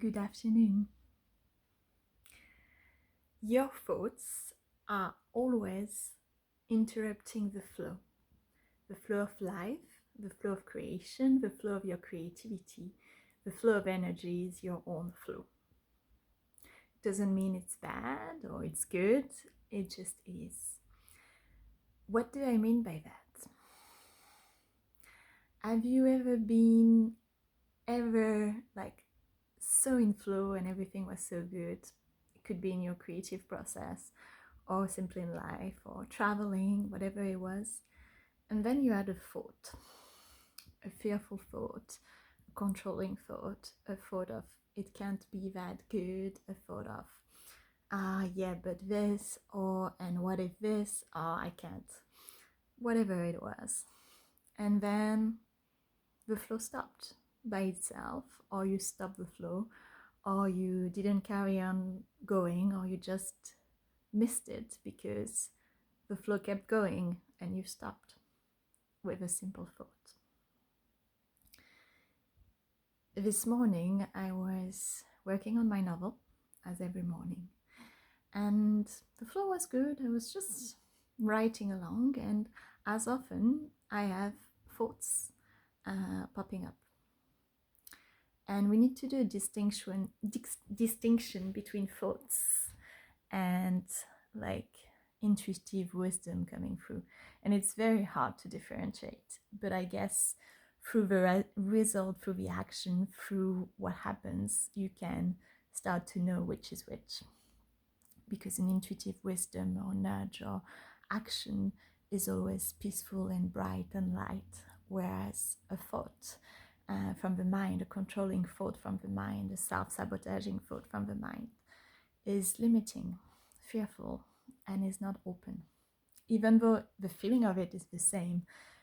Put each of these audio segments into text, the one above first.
Good afternoon. Your thoughts are always interrupting the flow of life, the flow of creation, the flow of your creativity, the flow of energy is your own flow. It doesn't mean it's bad or it's good, it just is. What do I mean by that? Have you ever been like so in flow and everything was so good? It could be in your creative process or simply in life or traveling, whatever it was. And then you had a thought, a fearful thought, a controlling thought, a thought of it can't be that good, a thought of yeah, but this, or and what if this, I can't, whatever it was. And then the flow stopped by itself, or you stopped the flow, or you didn't carry on going, or you just missed it because the flow kept going and you stopped with a simple thought. This morning I was working on my novel, as every morning, and the flow was good. I was just writing along, and as often I have thoughts popping up. And we need to do a distinction between thoughts and like intuitive wisdom coming through. And it's very hard to differentiate, but I guess through the result, through the action, through what happens, you can start to know which is which. Because an intuitive wisdom or nudge or action is always peaceful and bright and light, whereas a thought from the mind, a controlling thought from the mind, a self-sabotaging thought from the mind, is limiting, fearful, and is not open. Even though the feeling of it is the same,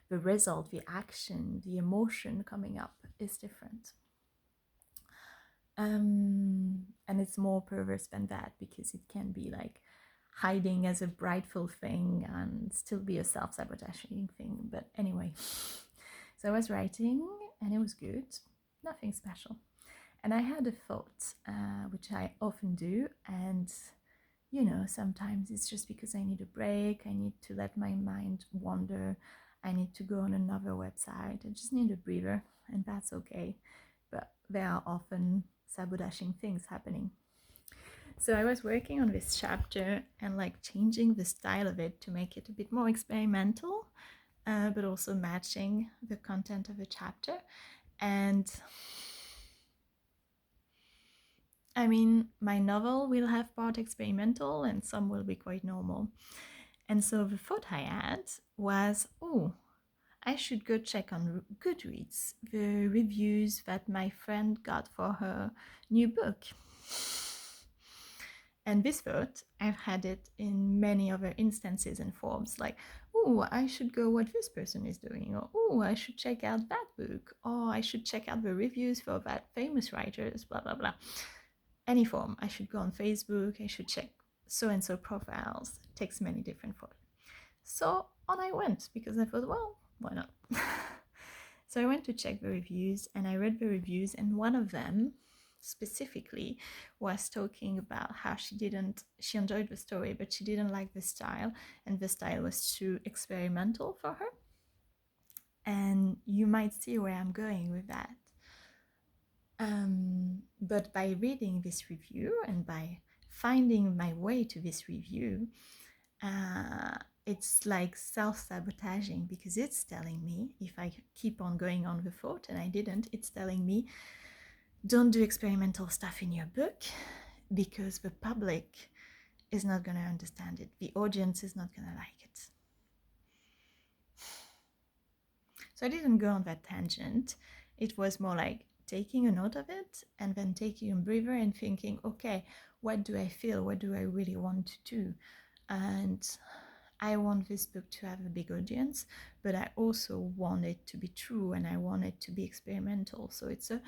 the result, the action, the emotion coming up is different. And it's more perverse than that, because it can be like hiding as a brightful thing and still be a self-sabotaging thing. But anyway, so I was writing and it was good, nothing special. And I had a thought, which I often do, and you know, sometimes it's just because I need a break, I need to let my mind wander, I need to go on another website, I just need a breather, and that's okay. But there are often sabotaging things happening. So I was working on this chapter and like changing the style of it to make it a bit more experimental, but also matching the content of the chapter. And I mean, my novel will have part experimental and some will be quite normal. And so the thought I had was, oh, I should go check on Goodreads the reviews that my friend got for her new book. And this thought, I've had it in many other instances and forms, like, oh, I should go what this person is doing, or oh, I should check out that book, or I should check out the reviews for that famous writers, blah, blah, blah. Any form, I should go on Facebook, I should check so-and-so profiles. It takes many different forms. So on I went, because I thought, well, why not? So I went to check the reviews, and I read the reviews, and one of them specifically was talking about how she enjoyed the story, but she didn't like the style, and the style was too experimental for her. And you might see where I'm going with that. But by reading this review and by finding my way to this review, it's like self-sabotaging, because it's telling me, if I keep on going on the thought, and I didn't, it's telling me, don't do experimental stuff in your book, because the public is not going to understand it. The audience is not going to like it. So I didn't go on that tangent. It was more like taking a note of it and then taking a breather and thinking, okay, what do I feel? What do I really want to do? And I want this book to have a big audience, but I also want it to be true, and I want it to be experimental. So it's a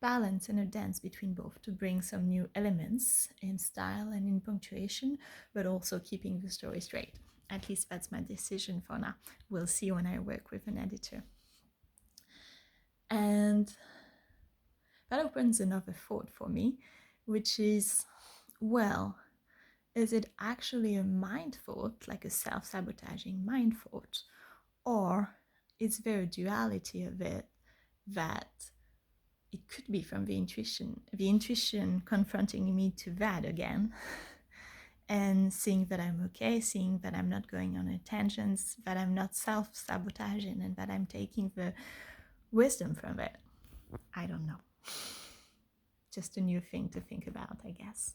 balance and a dance between both, to bring some new elements in style and in punctuation, but also keeping the story straight. At least that's my decision for now. We'll see when I work with an editor. And that opens another thought for me, which is, well, is it actually a mind thought, like a self-sabotaging mind thought? Or is there a duality of it that it could be from the intuition confronting me to that again, and seeing that I'm okay, seeing that I'm not going on tangents, that I'm not self-sabotaging, and that I'm taking the wisdom from it. I don't know. Just a new thing to think about, I guess.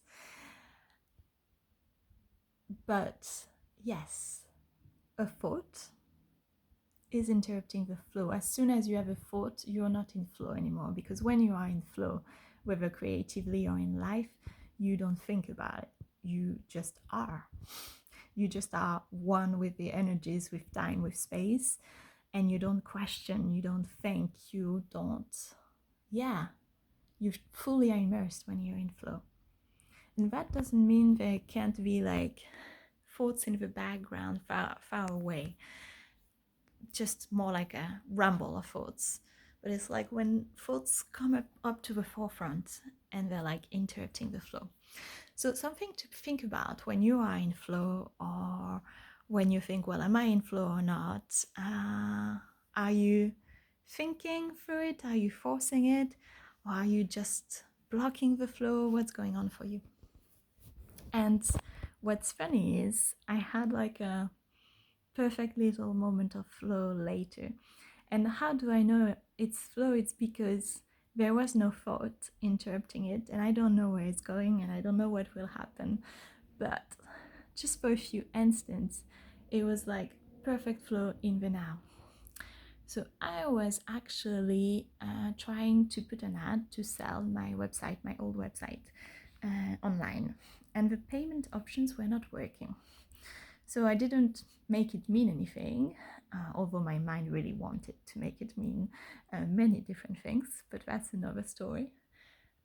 But yes, a thought is interrupting the flow. As soon as you have a thought, you're not in flow anymore, because when you are in flow, whether creatively or in life, you don't think about it. You just are. You just are one with the energies, with time, with space, and you don't question, you don't think, you don't, yeah, you fully are immersed when you're in flow. And that doesn't mean there can't be like thoughts in the background, far away, just more like a rumble of thoughts. But it's like when thoughts come up to the forefront and they're like interrupting the flow. So something to think about when you are in flow, or when you think, well, am I in flow or not? Are you thinking through it? Are you forcing it? Or are you just blocking the flow? What's going on for you? And what's funny is I had like a perfect little moment of flow later. And how do I know it's flow? It's because there was no thought interrupting it, and I don't know where it's going, and I don't know what will happen. But just for a few instants, it was like perfect flow in the now. So I was actually trying to put an ad to sell my website, my old website, online, and the payment options were not working. So I didn't make it mean anything, although my mind really wanted to make it mean many different things, but that's another story.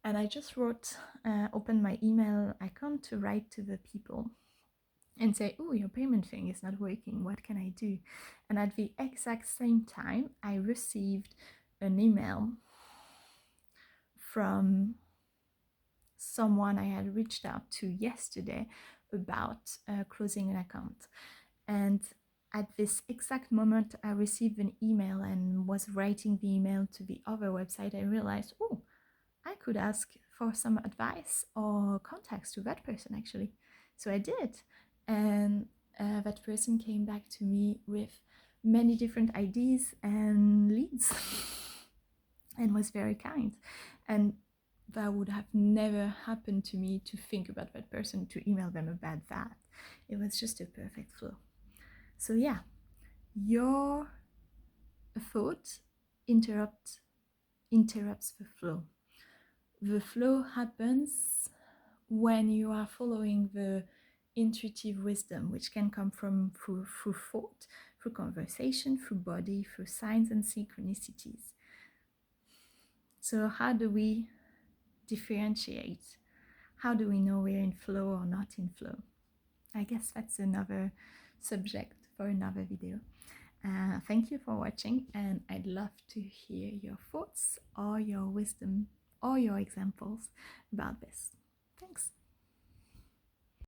And I just opened my email account to write to the people and say, oh, your payment thing is not working, what can I do? And at the exact same time, I received an email from someone I had reached out to yesterday about closing an account. And at this exact moment, I received an email and was writing the email to the other website. I realized, oh, I could ask for some advice or contacts to that person actually. So I did. And that person came back to me with many different ideas and leads and was very kind. And that would have never happened to me to think about that person, to email them about that. It was just a perfect flow. So yeah, your thought interrupts the flow. The flow happens when you are following the intuitive wisdom, which can come from through thought, through conversation, through body, through signs and synchronicities. So how do we differentiate? How do we know we're in flow or not in flow? I guess that's another subject for another video. Thank you for watching, and I'd love to hear your thoughts or your wisdom or your examples about this. Thanks.